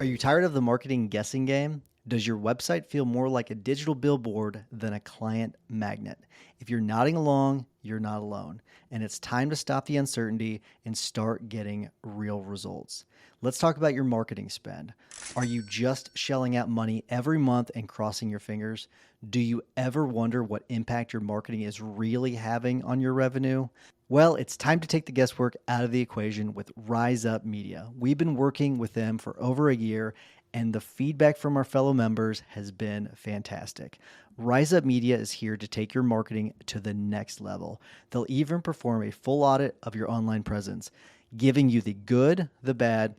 Are you tired of the marketing guessing game? Does your website feel more like a digital billboard than a client magnet? If you're nodding along, you're not alone. And it's time to stop the uncertainty and start getting real results. Let's talk about your marketing spend. Are you just shelling out money every month and crossing your fingers? Do you ever wonder what impact your marketing is really having on your revenue? Well, it's time to take the guesswork out of the equation with Rise Up Media. We've been working with them for over a year, and the feedback from our fellow members has been fantastic. Rise Up Media is here to take your marketing to the next level. They'll even perform a full audit of your online presence, giving you the good, the bad,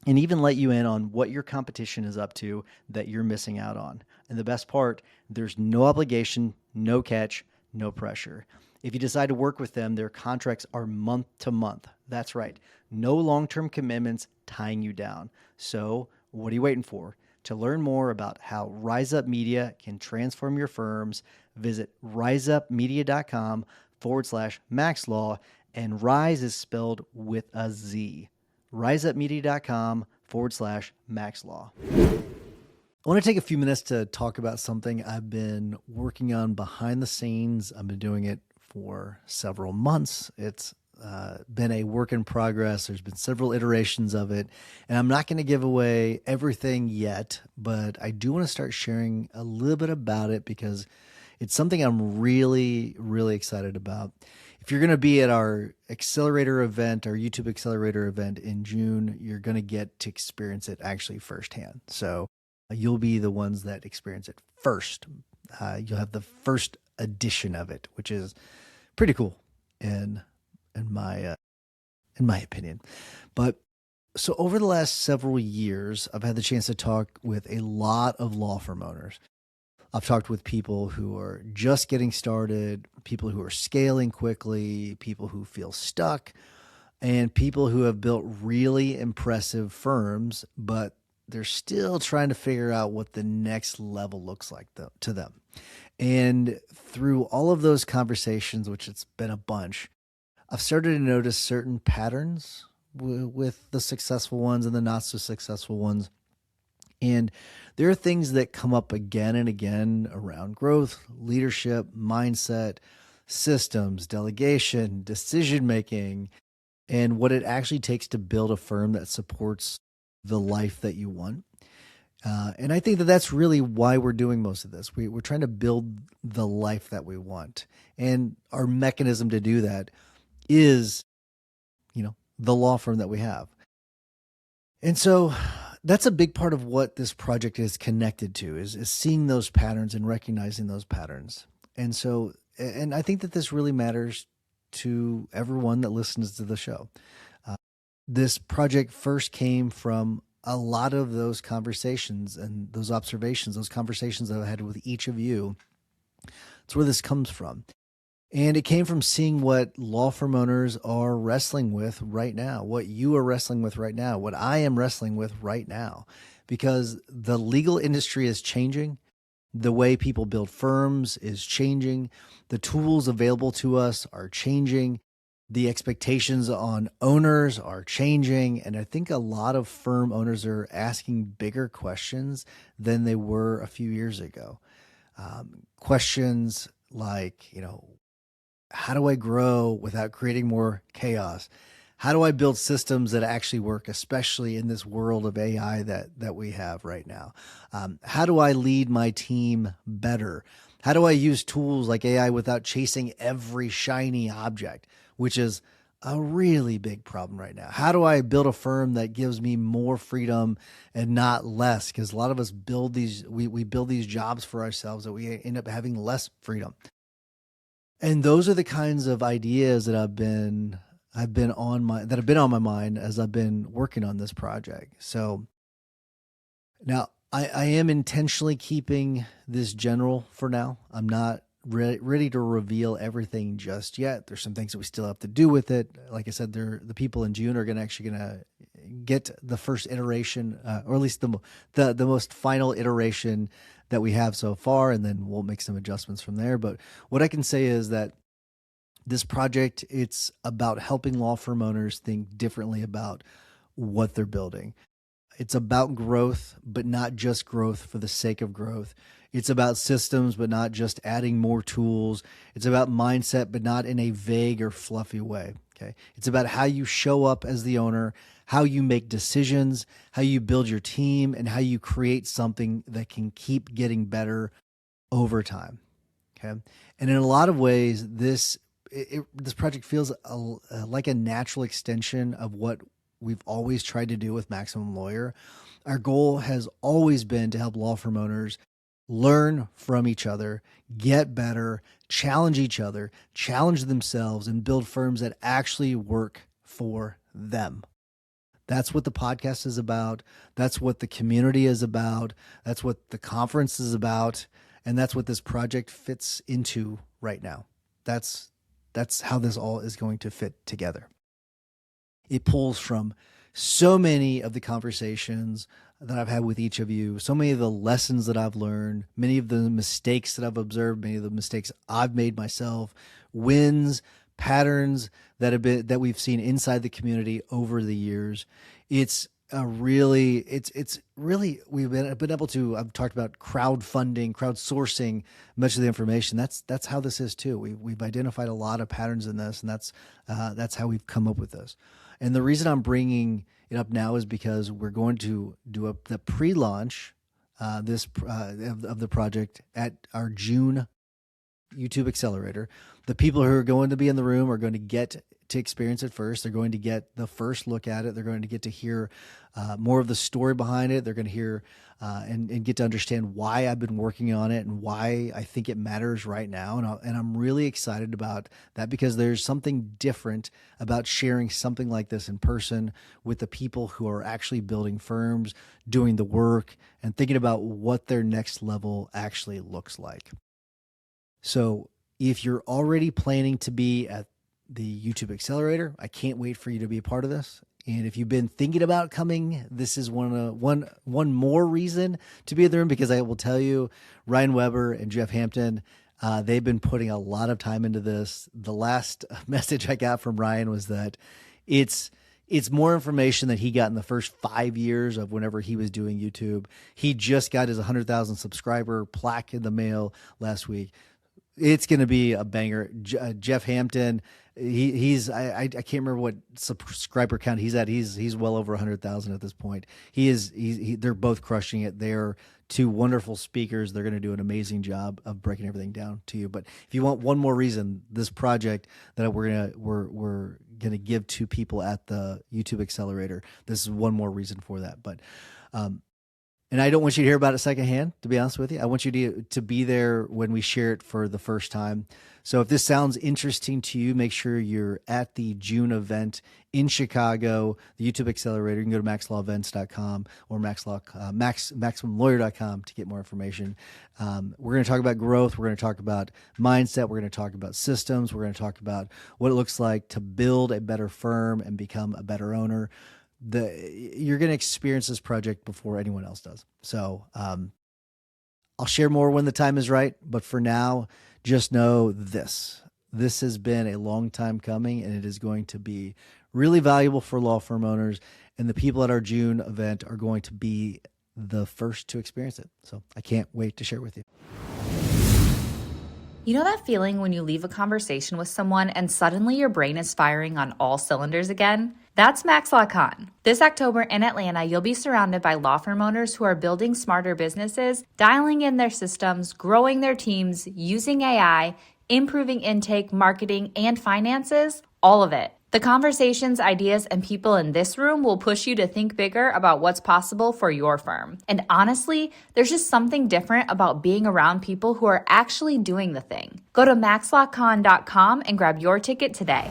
and even let you in on what your competition is up to that you're missing out on. And the best part, there's no obligation, no catch, no pressure. If you decide to work with them, their contracts are month to month. That's right. No long-term commitments tying you down. So what are you waiting for? To learn more about how Rise Up Media can transform your firms, visit riseupmedia.com/maxlaw, and Rise is spelled with a Z. riseupmedia.com/maxlaw. I want to take a few minutes to talk about something I've been working on behind the scenes. I've been doing it for several months. It's been a work in progress. There's been several iterations of it, and I'm not going to give away everything yet, but I do want to start sharing a little bit about it because it's something I'm really, really excited about. If you're going to be at our accelerator event, our YouTube Accelerator event in June, you're going to get to experience it actually firsthand. So you'll be the ones that experience it first. You'll have the first edition of it, which is pretty cool in my opinion. But so over the last several years, I've had the chance to talk with a lot of law firm owners. I've talked with people who are just getting started, people who are scaling quickly, people who feel stuck, and people who have built really impressive firms, but they're still trying to figure out what the next level looks like to them. And through all of those conversations, which it's been a bunch, I've started to notice certain patterns with the successful ones and the not so successful ones. And there are things that come up again and again around growth, leadership, mindset, systems, delegation, decision-making, and what it actually takes to build a firm that supports the life that you want. And I think that that's really why we're doing most of this. We're trying to build the life that we want. And our mechanism to do that is, the law firm that we have. And so that's a big part of what this project is connected to, is seeing those patterns and recognizing those patterns. And so, and I think that this really matters to everyone that listens to the show. This project first came from a lot of those conversations and those observations, those conversations that I had with each of you. That's where this comes from. And it came from seeing what law firm owners are wrestling with right now, what you are wrestling with right now, what I am wrestling with right now, because the legal industry is changing. The way people build firms is changing. The tools available to us are changing. The expectations on owners are changing. And I think a lot of firm owners are asking bigger questions than they were a few years ago. Questions like, how do I grow without creating more chaos? How do I build systems that actually work, especially in this world of AI that we have right now? How do I lead my team better? How do I use tools like AI without chasing every shiny object, which is a really big problem right now? How do I build a firm that gives me more freedom and not less? Because a lot of us build we build these jobs for ourselves that we end up having less freedom. And those are the kinds of ideas that have been on my mind as I've been working on this project. So now I am intentionally keeping this general for now. I'm not ready to reveal everything just yet. There's some things that we still have to do with it. Like I said, the people in June are going to get the first iteration, or at least the most final iteration that we have so far, and then we'll make some adjustments from there. But what I can say is that this project, it's about helping law firm owners think differently about what they're building. It's about growth, but not just growth for the sake of growth. It's about systems, but not just adding more tools. It's about mindset, but not in a vague or fluffy way. Okay. It's about how you show up as the owner, how you make decisions, how you build your team, and how you create something that can keep getting better over time. Okay. And in a lot of ways, this project feels like a natural extension of what we've always tried to do with Maximum Lawyer. Our goal has always been to help law firm owners learn from each other, get better, challenge each other, challenge themselves, and build firms that actually work for them. That's what the podcast is about. That's what the community is about. That's what the conference is about. And that's what this project fits into right now. That's how this all is going to fit together. It pulls from so many of the conversations that I've had with each of you, so many of the lessons that I've learned, many of the mistakes that I've observed, many of the mistakes I've made myself, wins, patterns that we've seen inside the community over the years. It's really we've been able to. I've talked about crowdfunding, crowdsourcing much of the information. That's how this is too. We've identified a lot of patterns in this, and that's how we've come up with this. And the reason I'm bringing it up now is because we're going to do the pre-launch of the project at our June YouTube Accelerator. The people who are going to be in the room are going to get to experience it first. They're going to get the first look at it. They're going to get to hear more of the story behind it. They're going to hear and get to understand why I've been working on it and why I think it matters right now. And I'm really excited about that because there's something different about sharing something like this in person with the people who are actually building firms, doing the work, and thinking about what their next level actually looks like. So if you're already planning to be at the YouTube Accelerator, I can't wait for you to be a part of this. And if you've been thinking about coming, this is one more reason to be in the room, because I will tell you, Ryan Weber and Jeff Hampton, they've been putting a lot of time into this. The last message I got from Ryan was that it's more information that he got in the first 5 years of whenever he was doing YouTube. He just got his 100,000 subscriber plaque in the mail last week. It's going to be a banger. Jeff Hampton, I can't remember what subscriber count he's at. He's well over 100,000 at this point. They're both crushing it. They're two wonderful speakers. They're going to do an amazing job of breaking everything down to you. But if you want one more reason, this project that we're gonna give to people at the YouTube Accelerator, this is one more reason for that. But and I don't want you to hear about it secondhand, to be honest with you. I want you to be there when we share it for the first time. So if this sounds interesting to you, make sure you're at the June event in Chicago, the YouTube Accelerator. You can go to maxlawevents.com or maximumlawyer.com to get more information. We're going to talk about growth. We're going to talk about mindset. We're going to talk about systems. We're going to talk about what it looks like to build a better firm and become a better owner. You're going to experience this project before anyone else does. So I'll share more when the time is right. But for now, just know this has been a long time coming, and it is going to be really valuable for law firm owners. And the people at our June event are going to be the first to experience it. So I can't wait to share it with you. You know that feeling when you leave a conversation with someone and suddenly your brain is firing on all cylinders again? That's MaxLawCon. This October in Atlanta, you'll be surrounded by law firm owners who are building smarter businesses, dialing in their systems, growing their teams, using AI, improving intake, marketing, and finances, all of it. The conversations, ideas, and people in this room will push you to think bigger about what's possible for your firm. And honestly, there's just something different about being around people who are actually doing the thing. Go to maxlawcon.com and grab your ticket today.